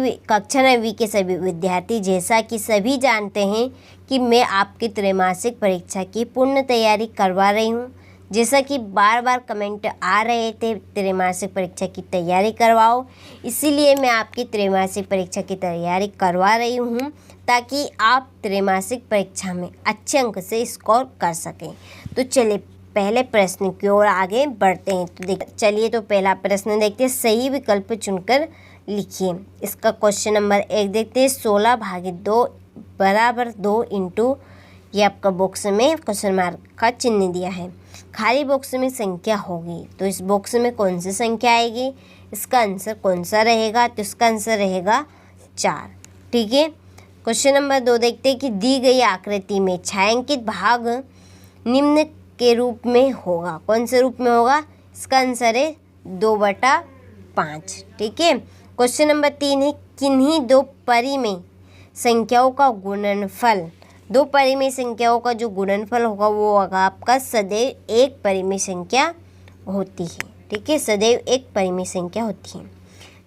कक्षा 9वीं के सभी विद्यार्थी, जैसा कि सभी जानते हैं कि मैं आपकी त्रैमासिक परीक्षा की पूर्ण तैयारी करवा रही हूं। जैसा कि बार बार कमेंट आ रहे थे त्रैमासिक परीक्षा की तैयारी करवाओ, इसीलिए मैं आपकी त्रैमासिक परीक्षा की तैयारी करवा रही हूं ताकि आप त्रैमासिक परीक्षा में अच्छे अंक से स्कोर कर सकें। तो चलिए पहले प्रश्न की ओर आगे बढ़ते हैं। तो चलिए तो पहला प्रश्न देखते हैं, सही विकल्प चुनकर लिखिए। इसका क्वेश्चन नंबर 1 देखते हैं, 16/2 बराबर 2 इंटू, ये आपका बॉक्स में क्वेश्चन मार्क का चिन्ह दिया है, खाली बॉक्स में संख्या होगी, तो इस बॉक्स में कौन सी संख्या आएगी, इसका आंसर कौन सा रहेगा, तो इसका आंसर रहेगा 4। ठीक है। क्वेश्चन नंबर 2 देखते हैं कि दी गई आकृति में छायांकित भाग निम्न के रूप में होगा, कौन से रूप में होगा, इसका आंसर है 2/5। ठीक है। क्वेश्चन नंबर 3 है, किन्हीं दो परिमेय संख्याओं का गुणनफल, दो परिमेय संख्याओं का जो गुणनफल होगा वो होगा आपका सदैव एक परिमेय संख्या होती है। ठीक है, सदैव एक परिमेय संख्या होती है।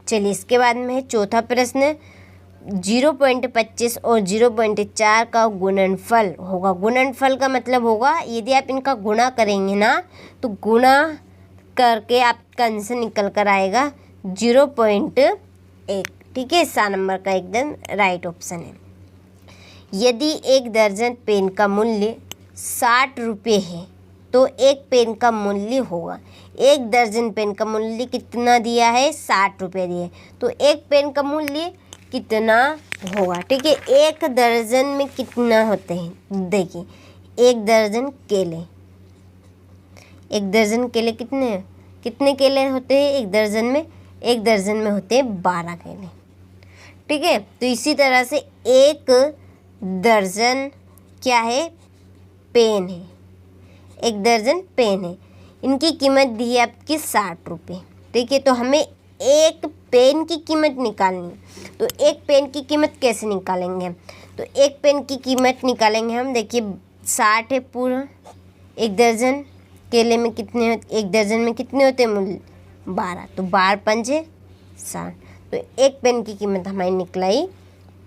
चलिए इसके बाद में है चौथा प्रश्न, 0.25 और 0.4 का गुणनफल होगा। गुणनफल का मतलब होगा यदि आप इनका गुणा करेंगे ना तो गुणा करके आपका आंसर निकल कर आएगा 0.1। ठीक है, 7 नंबर का एकदम राइट ऑप्शन है। यदि एक दर्जन पेन का मूल्य 60 रुपये है तो एक पेन का मूल्य होगा, एक दर्जन पेन का मूल्य कितना दिया है, 60 रुपये दिए, तो एक पेन का मूल्य कितना होगा। ठीक है, एक दर्जन में कितना होते हैं, देखिए एक दर्जन केले, एक दर्जन केले कितने केले होते हैं एक दर्जन में, एक दर्जन में होते हैं 12 केले। ठीक है, तो इसी तरह से एक दर्जन क्या है, पेन है, एक दर्जन पेन है, इनकी कीमत दी है आपकी 60 रुपये। ठीक है, तो हमें एक पेन की कीमत निकालनी है, तो एक पेन की कीमत कैसे निकालेंगे हम, तो एक पेन की कीमत निकालेंगे हम, देखिए 60 है पूरा, एक दर्जन केले में कितने, एक दर्जन में कितने होते हैं मूल्य, 12, तो 12×5 = 60, तो एक पेन की कीमत हमारी निकलाई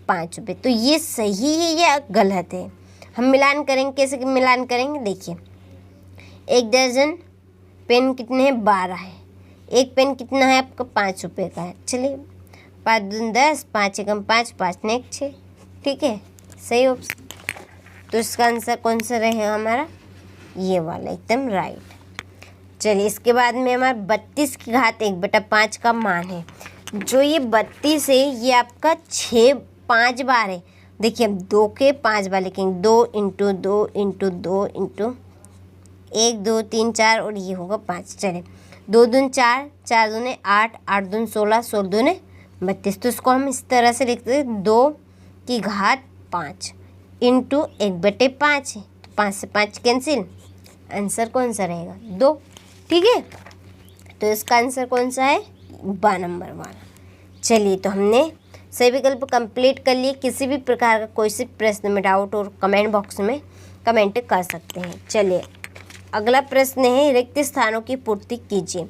5 रुपये। तो ये सही है या गलत है, हम मिलान करेंगे, कैसे मिलान करेंगे, देखिए एक दर्जन पेन कितने हैं, 12 है, एक पेन कितना है आपका 5 रुपये का है। चलिए 5 दूनी 10, 5 एकम 5, 5 ने 1 6। ठीक है, सही ऑप्शन। तो इसका आंसर कौन सा रहेगा हमारा, ये वाला एकदम राइट। चलिए इसके बाद में हमारा 32 की घात 1/5 का मान है, जो ये 32 है ये आपका 5 बार है। देखिए हम 2 के 5 बार लिखेंगे, 2 × 2 × 2 × 1 2 3 4 और ये होगा 5। चले 2 दूनी 4, 4 दूनी 8, 8 दूनी 16, 16 दूनी 32। तो इसको हम इस तरह से लिखते हैं 2 की घात 5 × 1/5 है, तो 5 से 5 कैंसिल, आंसर कौन सा रहेगा, 2। ठीक है, तो इसका आंसर कौन सा है, 12 नंबर वाला। चलिए तो हमने सही विकल्प कंप्लीट कर लिए। किसी भी प्रकार का कोई सी प्रश्न में डाउट और कमेंट बॉक्स में कमेंट कर सकते हैं। चलिए अगला प्रश्न है, रिक्त स्थानों की पूर्ति कीजिए।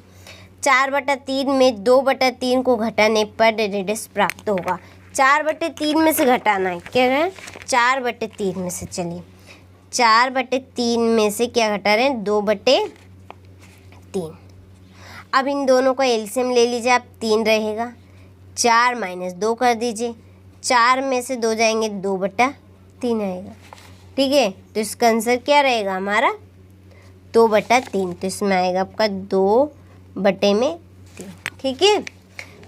4/3 में 2/3 को घटाने पर डेडेडेस प्राप्त होगा। 4/3 में से घटाना है, क्या है 4/3 में से, चलिए 4/3 में से क्या घटा रहे हैं, 2/3। अब इन दोनों का एलसीएम ले लीजिए आप, 3 रहेगा, 4 - 2 कर दीजिए, 4 में से 2 जाएंगे, 2/3 आएगा। ठीक है, तो इसका आंसर क्या रहेगा हमारा, 2/3। तो इसमें आएगा आपका 2/3। ठीक है,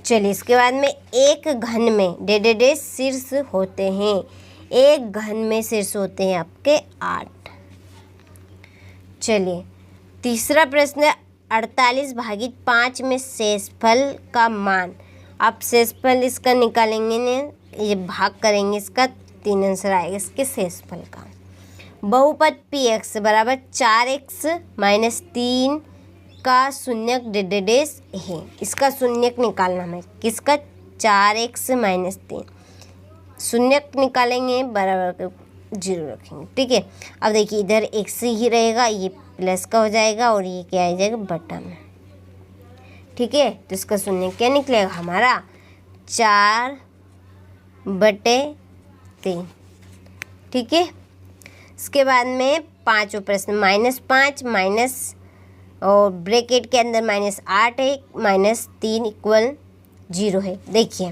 चलिए इसके बाद में एक घन में डेडेडेस शीर्ष होते हैं, एक घन में शीर्ष होते हैं आपके 8। चलिए तीसरा प्रश्न है, 48/5 में शेषफल का मान, आप शेषफल इसका निकालेंगे ना, ये भाग करेंगे इसका, 3 आंसर आएगा इसके शेषफल का। बहुपद px बराबर 4x - 3 का शून्यक डेडेडेस है, इसका शून्यक निकालना हमें, किसका, 4x - 3, शून्यक निकालेंगे बराबर 0 रखेंगे। ठीक है, अब देखिए इधर x ही रहेगा, ये प्लस का हो जाएगा और ये क्या आ जाएगा, बटा में। ठीक है, तो इसका शून्य क्या निकलेगा हमारा, 4 बटे 3। ठीक है, इसके बाद में पाँचों प्रश्न -5 माइनस और ब्रैकेट के अंदर -8 है, -3 = 0 है। देखिए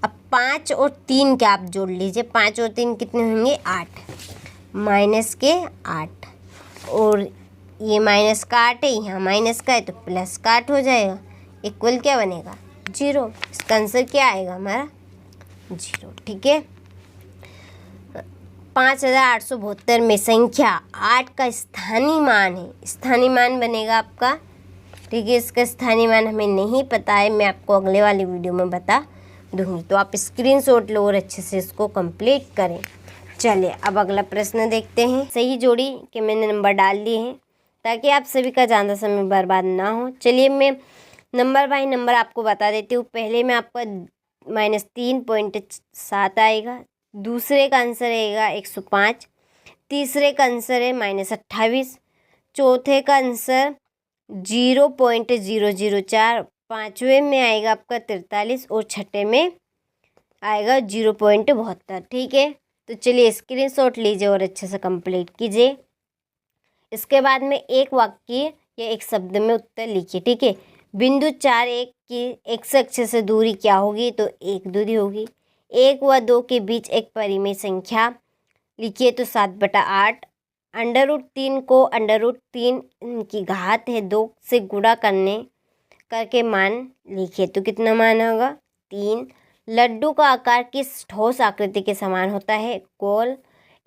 अब 5 और 3 के आप जोड़ लीजिए, 5 और 3 कितने होंगे 8, माइनस के 8 और ये माइनस का 8 है, यहाँ माइनस का है तो प्लस का 8 हो जाएगा, इक्वल क्या बनेगा 0। इसका आंसर क्या आएगा हमारा 0। ठीक है, 5872 में संख्या 8 का स्थानीय मान है, स्थानीय मान बनेगा आपका। ठीक है, इसका स्थानीय मान हमें नहीं पता है, मैं आपको अगले वाली वीडियो में बता दूंगी, तो आप स्क्रीनशॉट लो और अच्छे से इसको कंप्लीट करें। चलिए अब अगला प्रश्न देखते हैं। सही जोड़ी के मैंने नंबर डाल दिए हैं ताकि आप सभी का ज़्यादा समय बर्बाद ना हो। चलिए मैं नंबर बाय नंबर आपको बता देती हूँ। पहले में आपका -3.7 आएगा, दूसरे का आंसर आएगा 105, तीसरे का आंसर है -28, चौथे का आंसर 0.004, पाँचवें में आएगा आपका 43 और छठे में आएगा 0.72। ठीक है, तो चलिए स्क्रीनशॉट लीजिए और अच्छे से कंप्लीट कीजिए। इसके बाद में एक वाक्य या एक शब्द में उत्तर लिखिए। ठीक है, बिंदु 4 1 की x अक्ष से दूरी क्या होगी, तो 1 दूरी होगी। 1 व 2 के बीच एक परिमेय संख्या लिखिए, तो 7/8। √3 को √3 की घात है 2 से गुणा करके मान लिखिए, तो कितना मान होगा 3। लड्डू का आकार किस ठोस आकृति के समान होता है, गोल।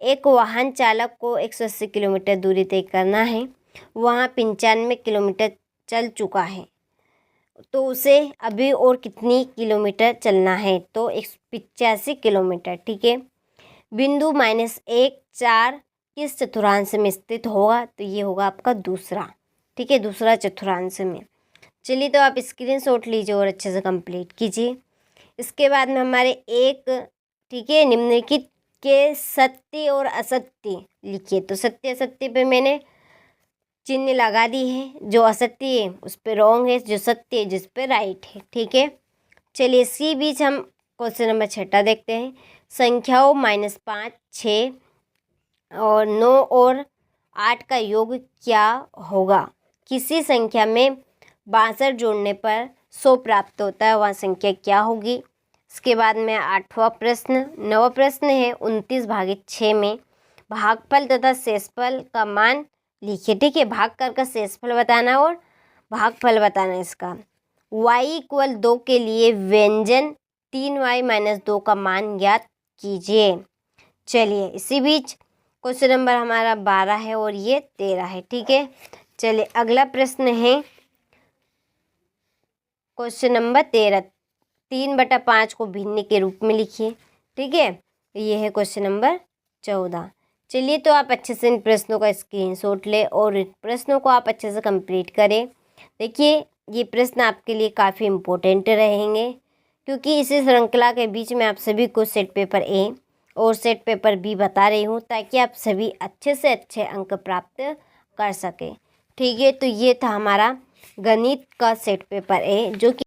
एक वाहन चालक को 180 किलोमीटर दूरी तय करना है, वहाँ 95 किलोमीटर चल चुका है, तो उसे अभी और कितनी किलोमीटर चलना है, तो 85 किलोमीटर। ठीक है, बिंदु -1 4 किस चतुर्थांश में स्थित होगा, तो ये होगा आपका दूसरा। ठीक है, दूसरा चतुर्थांश में। चलिए तो आप स्क्रीनशॉट लीजिए और अच्छे से कंप्लीट कीजिए। इसके बाद में हमारे एक, ठीक है, निम्नलिखित के सत्य और असत्य लिखिए, तो सत्य असत्य पे मैंने चिन्ह लगा दी है, जो असत्य है उस पे रॉन्ग है, जो सत्य है जिस पे राइट है। ठीक है, चलिए इसी बीच हम क्वेश्चन नंबर 6 देखते हैं। संख्याओं -5 6 और 9 और 8 का योग क्या होगा। किसी संख्या में 62 जोड़ने पर 100 प्राप्त होता है, वह संख्या क्या होगी। इसके बाद में 8वां प्रश्न, 9वां प्रश्न है 29/6 में भागफल तथा शेषफल का मान लिखिए। ठीक है, भागकर का शेषफल बताना और भागफल बताना इसका। y = 2 के लिए व्यंजन 3y - 2 का मान ज्ञात कीजिए। चलिए इसी बीच क्वेश्चन नंबर हमारा 12 है और ये 13 है। ठीक है, चलिए अगला प्रश्न है क्वेश्चन नंबर 13। 3/5 को भिन्न के रूप में लिखिए। ठीक है, ये है क्वेश्चन नंबर 14। चलिए तो आप अच्छे से इन प्रश्नों का स्क्रीनशॉट लें और इन प्रश्नों को आप अच्छे से कंप्लीट करें। देखिए ये प्रश्न आपके लिए काफ़ी इम्पोर्टेंट रहेंगे, क्योंकि इसी श्रृंखला के बीच में आप सभी को सेट पेपर ए और सेट पेपर बी बता रही हूँ, ताकि आप सभी अच्छे से अच्छे अंक प्राप्त कर सकें। ठीक है, तो ये था हमारा गणित का सेट पेपर ए, जो कि